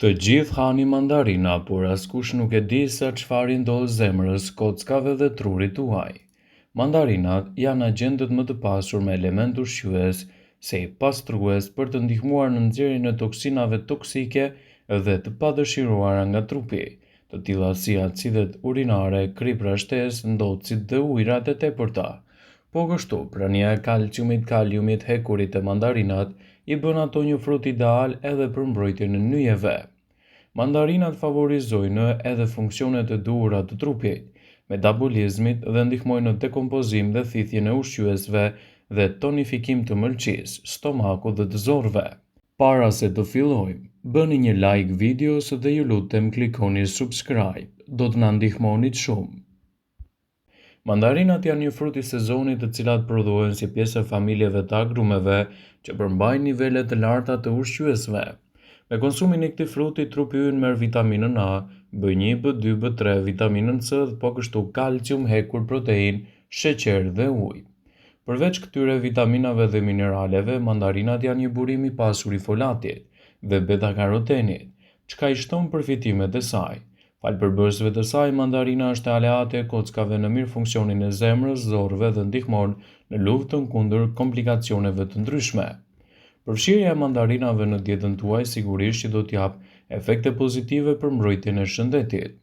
Të gjithë hani mandarina, por askush nuk e di se çfarë i ndodh zemrës, kockave dhe trurit tuaj. Mandarinat janë agjentët më të pasur me element ushqyes, se i pastrues për të ndihmuar në nxjerrjen e toksinave toksike dhe të padëshiruara nga trupi, të tilla si acidet urinare, kripra shtesë, ndocit dhe ujërat e tepërta. Po kështu, prania e kalciumit, kaliumit, hekurit e mandarinat i bën ato një frut ideal edhe për mbrojtjen e nyjeve. Mandarinat favorizojnë edhe funksionet e duhura të trupit, metabolizmit dhe ndihmojnë në dekompozim dhe thithjen e ushqyesve dhe tonifikim të mëlçisë, stomakut dhe të zorrve. Para se të fillojmë, bëni një like videos dhe ju lutem klikoni subscribe, do të na ndihmonit shumë. Mandarinat janë një frut i sezonit të cilat prodhohen si pjesë e familjeve të agrumeve që përmbajnë nivele të larta të ushqyesve. Me konsumin e këtij fruti, trupi ynë merr vitaminën A, B1, B2, B3, vitaminën C dhe po kështu kalcium, hekur, proteinë, sheqer dhe ujë. Përveç këtyre vitaminave dhe mineraleve, mandarinat janë një burim i pasur i folatit dhe beta-karotenit, çka i shton përfitimet e saj. Falë përbërësve të saj, mandarina është aleate e kockave në mirë funksionin e zemrës, zorrëve dhe ndihmon në luftën kundër komplikacioneve të ndryshme. Përfshirja e mandarinave në dietën tuaj sigurisht që do t'jap efekte pozitive për mbrojtjen e shëndetit.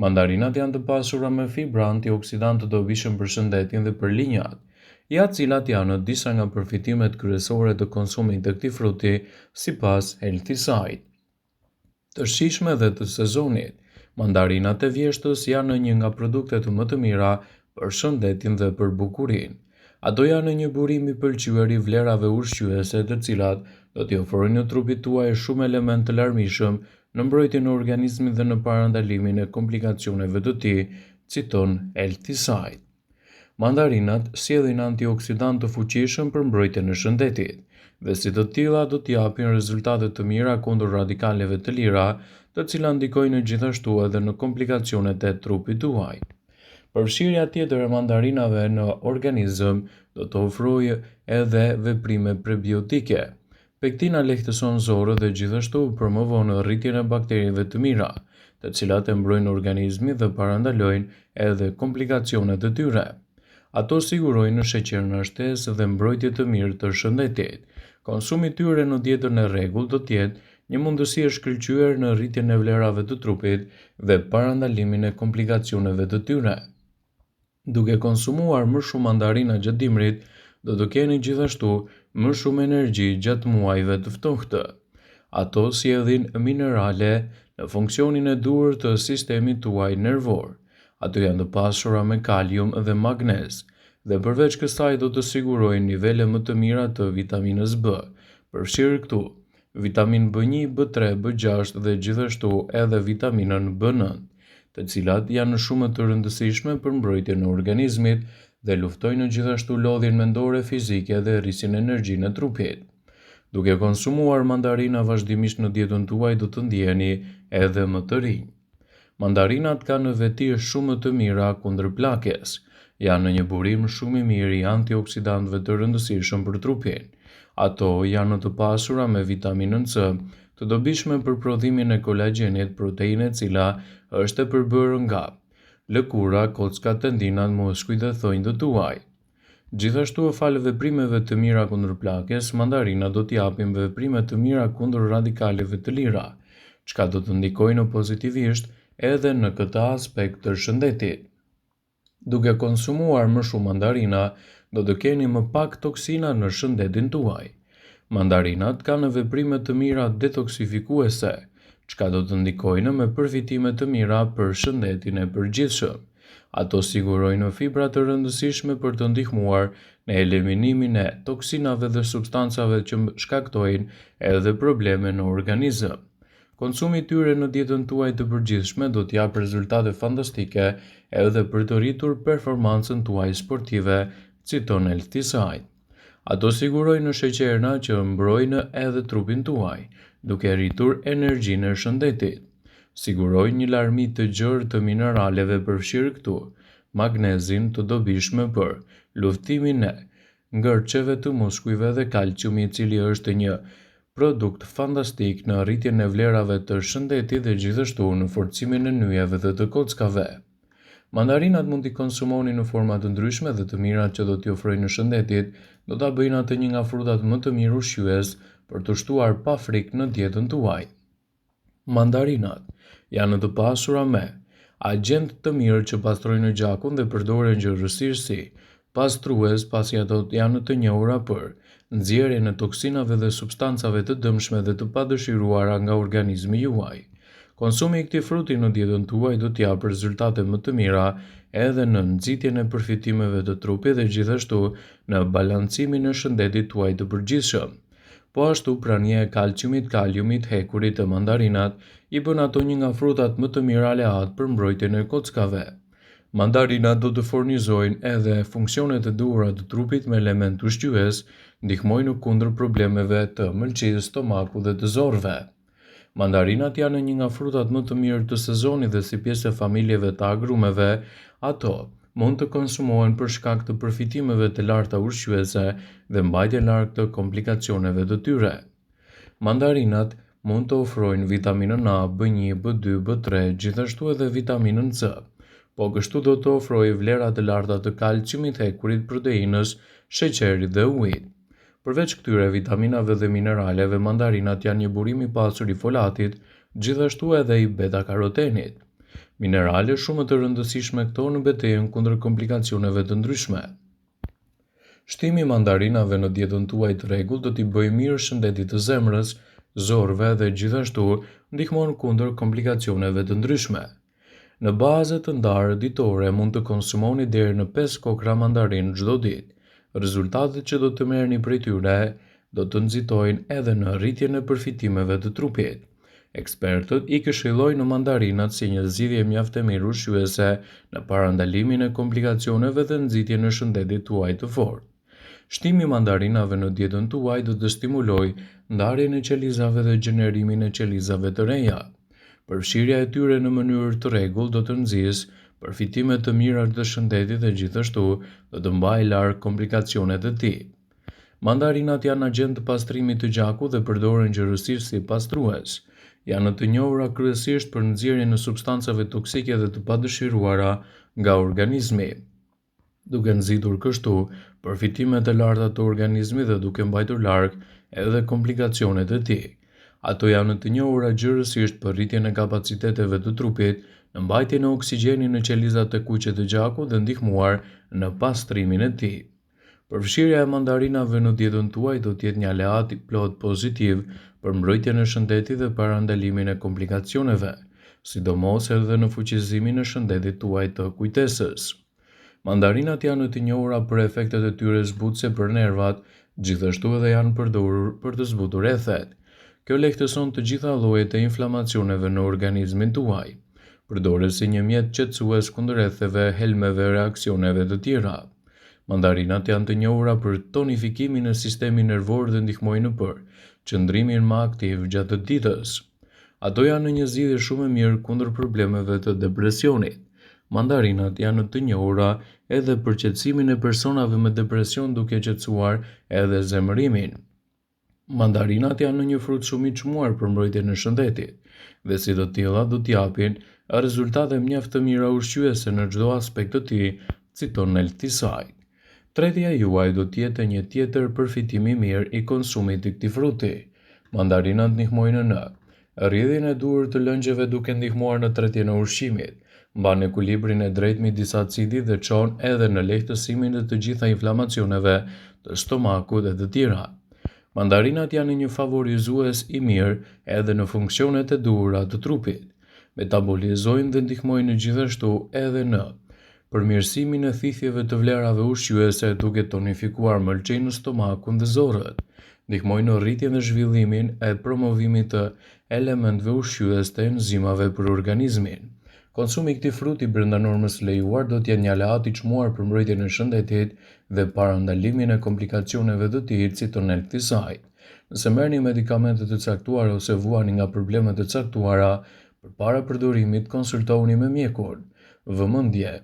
Mandarinat janë të pasura me fibra antioksidantë të dobishëm për shëndetin dhe për linjat, ja cilat janë disa nga përfitimet kryesore të konsumit të këtij fruti sipas Healthy Side. Të shijshme dhe të sezonit, mandarinat e vjeshtës janë një nga produktet më të mira për shëndetin dhe për bukurinë. Ato janë një burim i pëlqyer i vlerave ushqyese të cilat do t'i ofrojnë trupit tuaj shumë element të larmishëm në mbrojtjen e organizmit dhe në parandalimin e komplikacioneve të tij, citon Healthy Side. Mandarinat sjellin antioksidantë të fuqishëm për mbrojtjen e shëndetit, dhe si të tilla do t'japin rezultate të mira kundër radikaleve të lira, të cilat ndikojnë gjithashtu edhe në komplikacionet e trupit tuaj. Përfshirja tjetër e mandarinave në organizëm do të ofrojë edhe veprime prebiotike. Pektina lehtëson zorrën dhe gjithashtu promovon rritjen e bakterieve të mira, të cilat e mbrojnë organizmin dhe parandalojnë edhe komplikacionet e tyre. Ato sigurojnë sheqerin e shtesë dhe mbrojtje të mirë të shëndetit. Konsumi i tyre në dietën e rregullt do të jetë një mundësi e shkëlqyer në rritjen e vlerave të trupit dhe parandalimin e komplikacioneve të tyre. Duke konsumuar më shumë mandarina gjatë dimrit, do të keni gjithashtu më shumë energji gjatë muajve të ftohtë. Ato sjellin minerale në funksionin e duhur të sistemit tuaj nervor. Ato janë të pasura me kalium dhe magnez, dhe përveç kësaj do të sigurojnë nivele më të mira të vitaminës B, përfshirë këtu vitamin B1, B3, B6 dhe gjithashtu edhe vitaminën B9, të cilat janë shumë të rëndësishme për mbrojtjen e organizmit dhe luftojnë gjithashtu lodhjen mendore, fizike dhe rrisin energjinë e trupit. Duke konsumuar mandarina vazhdimisht në dietën tuaj do të ndjeni edhe më të rinj. Mandarinat kanë veti shumë të mira kundër plakjes, janë një burim shumë i mirë i antioksidantëve të rëndësishëm për trupin. Ato janë të pasura me vitaminën C, të dobishme për prodhimin e kolagjenit, proteinë e cila është e përbërë nga lëkura, kockat, tendinat, muskujt dhe thonjtë tuaj. Gjithashtu falë veprimeve të mira kundër plakjes, mandarinat do t'japin veprime të mira kundër radikaleve të lira, çka do të ndikojnë pozitivisht edhe në këtë aspekt të shëndetit. Duke konsumuar më shumë mandarina, do të keni më pak toksina në shëndetin tuaj. Mandarinat kanë veprime të mira detoksifikuese, çka do të ndikojnë me përfitime të mira për shëndetin e përgjithshëm. Ato sigurojnë fibra të rëndësishme për të ndihmuar në eliminimin e toksinave dhe substancave që shkaktojnë edhe probleme në organizëm. Konsumi i tyre në dietën tuaj të përgjithshme do të japë rezultate fantastike edhe për të rritur performancën tuaj sportive, citon Healthy Side. Ato sigurojnë sheqerna që mbrojnë edhe trupin tuaj, duke rritur energjinë e shëndetit. Sigurojnë një larmi të gjerë të mineraleve përfshirë këtu, magnezin të dobishme për luftimin e ngërçeve të muskujve dhe kalciumi i cili është një produkt fantastik në arritjen e vlerave të shëndetit dhe gjithashtu në forcimin e nyjeve dhe të kockave. Mandarinat mund t'i konsumoni në forma të ndryshme dhe të mirat që do t'i ofrojnë shëndetit, do ta bëjnë atë një nga frutat më të mirë ushqyes për të shtuar pa frikë në dietën tuaj. Mandarinat janë të pasura me agent të mirë që pastrojnë gjakun dhe përdoren gjërësisht si pastrues, pasi ato janë të njohura për nxjerrjen e toksinave dhe substancave të dëmshme dhe të padëshiruara nga organizmi juaj. Konsumi i këtij fruti në dietën tuaj do t'japë japë rezultate më të mira edhe në nxitjen e përfitimeve të trupit dhe gjithashtu në balancimin e shëndetit tuaj të përgjithshëm. Po ashtu prania e kaliumit hekurit të mandarinat i bën ato një nga frutat më të mirë aleat për mbrojtjen e kockave. Mandarinat do të furnizojnë edhe funksionet e duhura të trupit me element ushqyes, ndihmojnë kundër problemeve të mëlçisë, stomaku dhe të zorrve. Mandarinat janë një nga frutat më të mirë të sezonit dhe si pjesë e familjeve të agrumeve, ato mund të konsumohen për shkak të përfitimeve të larta ushqyese dhe mbajtje larg të komplikacioneve të tyre. Mandarinat mund të ofrojnë vitaminën A, B1, B2, B3, gjithashtu edhe vitaminën C, po kështu do të ofrojë vlera të larta të kalciumit, hekurit, proteinës, sheqerit dhe ujit. Përveç këtyre vitaminave dhe mineraleve, mandarinat janë një burim i pasur i folatit, gjithashtu edhe i beta-karotenit. Minerale shumë të rëndësishme këto në betejën kundër komplikacioneve të ndryshme. Shtimi i mandarinave në dietën tuaj të rregullt do t'i bëjë mirë shëndetit të zemrës, zorrve dhe gjithashtu ndihmon kundër komplikacioneve të ndryshme. Në baze të ndarë ditore mund të konsumoni deri në 5 kokra mandarinë çdo ditë. Rezultatet që do të merrni prej tyre do të nxitojnë edhe në rritjen e përfitimeve të trupit. Ekspertët i këshillojnë mandarinat si një zgjidhje mjaft e mirë ushqyese në parandalimin e komplikacioneve dhe nxitjen e shëndetit tuaj të fortë. Shtimi i mandarinave në dietën tuaj do të stimulojë ndarjen e qelizave dhe gjenerimin e qelizave të reja. Përfshirja e tyre në mënyrë të rregullt do të nxjisë përfitime të mira të shëndetit dhe gjithashtu do të mbajë larg komplikacionet e tij. Mandarinat janë agent të pastrimit të gjakut dhe përdoren gjërësisht si pastrues. Janë të njohura kryesisht për nxjerrjen e substancave toksike dhe të padëshiruara nga organizmi, duke nxitur kështu përfitimet e larta të organizmit dhe duke mbajtur larg edhe komplikacionet e tij. Ato janë të njohura gjërësisht për rritjen e kapaciteteve të trupit, në mbajtjen e oksigjenit në qelizat e kuqe të gjakut dhe ndihmuar në pastrimin e tij. Përfshirja e mandarinave në dietën tuaj do të jetë një aleat i plot pozitiv për mbrojtjen e shëndetit dhe parandalimin e komplikacioneve, sidomos edhe në fuqizimin e shëndetit tuaj të kujtesës. Mandarinat janë të njohura për efektet e tyre zbutëse për nervat, gjithashtu edhe janë përdorur për të zbutur ethet. Kjo lehtëson të gjitha llojet e inflamacioneve në organizmin tuaj. Përdoret si një mjet qetësues kundër etheve, helmeve, reaksioneve të tjera. Mandarinat janë të njohura për tonifikimin e sistemit nervor dhe ndihmojnë për qëndrimin më aktiv gjatë ditës. Ato janë një zgjidhje shumë e mirë kundër problemeve të depresionit. Mandarinat janë të njohura edhe për qetësimin e personave me depresion duke qetësuar edhe zemërimin. Mandarinat janë një frut shumë i çmuar për mbrojtjen e shëndetit, dhe si të tilla do t'japin rezultate mjaft të mira ushqyese në çdo aspekt të tij, citon Eltisaj. Tretja juaj do t'jetë një tjetër përfitim i mirë i konsumit të këtij fruti. Mandarinat ndihmojnë në rrjedhjen e duhur të lëngjeve duke ndihmuar në tretjen e ushqimit, mban ekuilibrin e drejtë midis acidit dhe çon edhe në lehtësimin e të gjitha inflamacioneve të stomakut dhe të tjera. Mandarinat janë një favorizues i mirë edhe në funksionet e duhura të trupit. Metabolizojnë dhe ndihmojnë gjithashtu edhe në përmirësimin e thithjeve të vlerave ushqyese duke tonifikuar mëlçinë në stomakun dhe zorrët. Ndihmojnë në rritjen dhe zhvillimin e promovimit të elementëve ushqyes të enzimave për organizmin. Konsumi i këtij fruti brenda normës së lejuar do të jetë një aleat i çmuar për mbrojtjen e shëndetit dhe parandalimin e komplikacioneve të tij, citon Eltisaj. Nëse merrni medikamente të caktuara ose vuani nga probleme të caktuara, përpara përdorimit konsultohuni me mjekun. Vëmendje.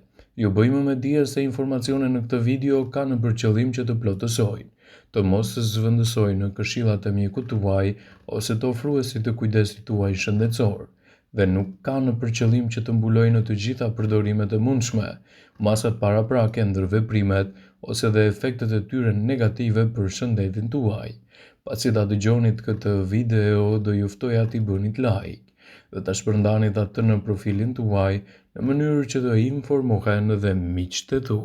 Ju bëjmë me dije se informacionet në këtë video kanë për qëllim që të plotësojnë. Të mos zhvendësoj në këshillat e mjekut tuaj ose të ofruesit të kujdesit tuaj shëndetësor dhe nuk kanë për qëllim që të mbulojnë të gjitha përdorimet e mundshme, masat paraprake ndër veprimet ose dhe efektet e tyre negative për shëndetin tuaj. Pasi ta dëgjonit këtë video, do ju ftoja t'i bënit like dhe ta shpërndanit atë në profilin tuaj në mënyrë që të informohen dhe miqtë e tu.